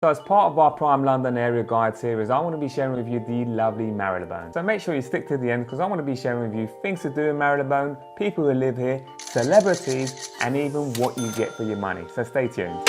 So as part of our Prime London Area Guide series, I want to be sharing with you the lovely Marylebone. So make sure you stick to the end because I want to be sharing with you things to do in Marylebone, people who live here, celebrities, and even what you get for your money. So stay tuned.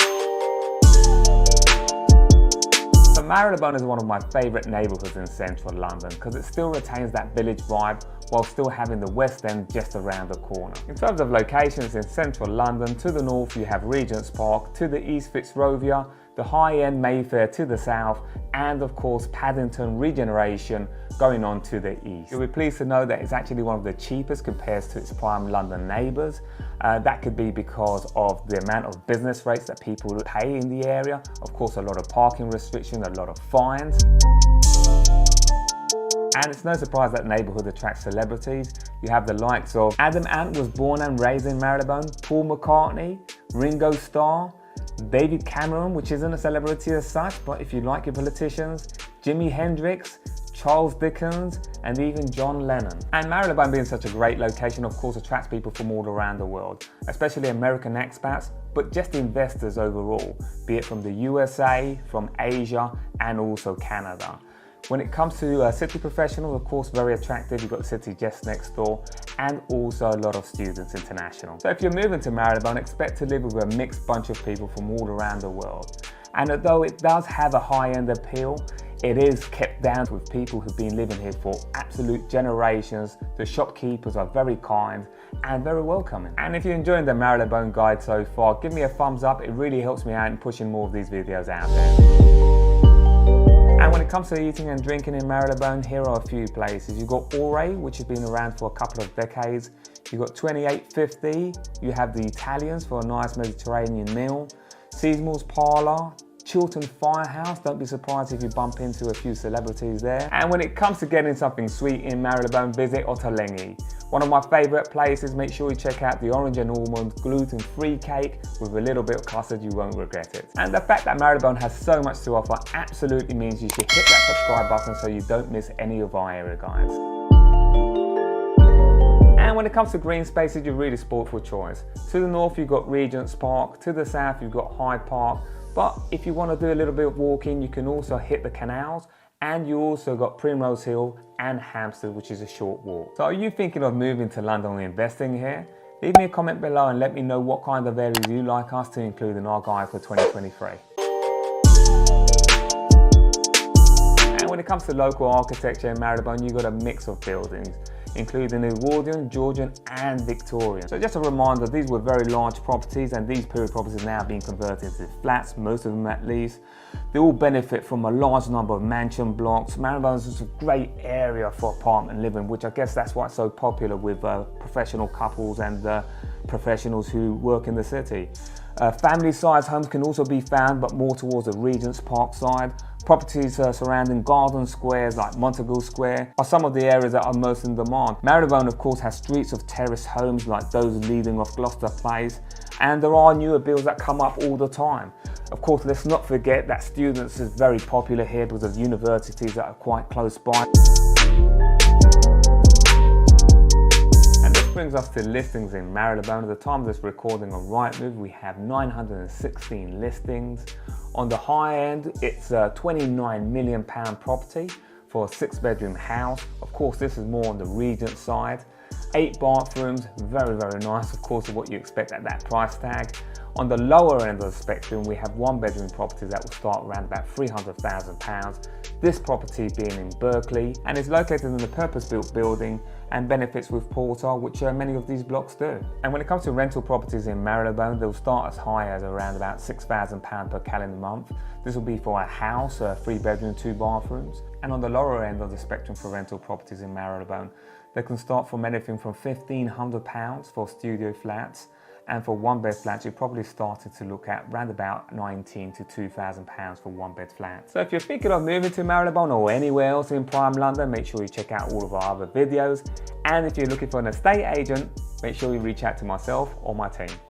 So Marylebone is one of my favourite neighbourhoods in central London because it still retains that village vibe while still having the West End just around the corner. In terms of locations in central London, to the north you have Regent's Park, to the east Fitzrovia, the high-end Mayfair to the south, and of course Paddington Regeneration going on to the east. You'll be pleased to know that it's actually one of the cheapest compared to its prime London neighbours. That could be because of the amount of business rates that people pay in the area. Of course, a lot of parking restrictions, a lot of fines. And it's no surprise that neighbourhood attracts celebrities. You have the likes of Adam Ant was born and raised in Marylebone, Paul McCartney, Ringo Starr, David Cameron, which isn't a celebrity as such, but if you like your politicians, Jimi Hendrix, Charles Dickens, and even John Lennon. And Marylebone being such a great location, of course, attracts people from all around the world, especially American expats, but just investors overall, be it from the USA, from Asia, and also Canada. When it comes to city professionals, of course, very attractive. You've got the city just next door, and also a lot of students international. So if you're moving to Marylebone, expect to live with a mixed bunch of people from all around the world. And although it does have a high-end appeal, it is kept down with people who've been living here for absolute generations. The shopkeepers are very kind and very welcoming. And if you're enjoying the Marylebone guide so far, give me a thumbs up. It really helps me out in pushing more of these videos out there. And when it comes to eating and drinking in Marylebone, here are a few places. You've got Ore, which has been around for a couple of decades. You've got 2850. You have the Italians for a nice Mediterranean meal. Seasmal's Parlour, Chiltern Firehouse. Don't be surprised if you bump into a few celebrities there. And when it comes to getting something sweet in Marylebone, visit Ottolenghi. One of my favourite places. Make sure you check out the orange and almond gluten-free cake with a little bit of custard. You won't regret it. And the fact that Marylebone has so much to offer absolutely means you should hit that subscribe button so you don't miss any of our area guides. And when it comes to green spaces, you're really spoiled for choice. To the north you've got Regent's Park, to the south you've got Hyde Park, but if you want to do a little bit of walking, you can also hit the canals, and you also got Primrose Hill and Hampstead, which is a short walk. So are you thinking of moving to London or investing here? Leave me a comment below and let me know what kind of areas you'd like us to include in our guide for 2023. And when it comes to local architecture in Marylebone, you've got a mix of buildings, including Edwardian, Georgian, and Victorian. So just a reminder, these were very large properties, and these period properties are now being converted into flats, most of them at least. They all benefit from a large number of mansion blocks. Marylebone is just a great area for apartment living, which I guess that's why it's so popular with professional couples and professionals who work in the city. Family-sized homes can also be found, but more towards the Regent's Park side. Properties surrounding garden squares like Montague Square are some of the areas that are most in demand. Marylebone, of course, has streets of terraced homes like those leading off Gloucester Place, and there are newer builds that come up all the time. Of course, let's not forget that students is very popular here because of universities that are quite close by. And this brings us to listings in Marylebone. At the time of this recording on Rightmove, we have 916 listings. On the high end, it's a £29 million property for a 6-bedroom house. Of course, this is more on the Regent side. 8 bathrooms, very, very nice, of course, of what you expect at that price tag. On the lower end of the spectrum, we have 1-bedroom properties that will start around about £300,000. This property being in Berkeley, and is located in a purpose-built building and benefits with portal, which many of these blocks do. And when it comes to rental properties in Marylebone, they'll start as high as around about £6,000 per calendar month. This will be for a house, 3-bedroom, 2 bathrooms. And on the lower end of the spectrum for rental properties in Marylebone, they can start from anything from £1,500 for studio flats, and for 1-bed flats, you're probably starting to look at around about £19,000 to £2,000 for 1-bed flats. So if you're thinking of moving to Marylebone or anywhere else in Prime London, make sure you check out all of our other videos. And if you're looking for an estate agent, make sure you reach out to myself or my team.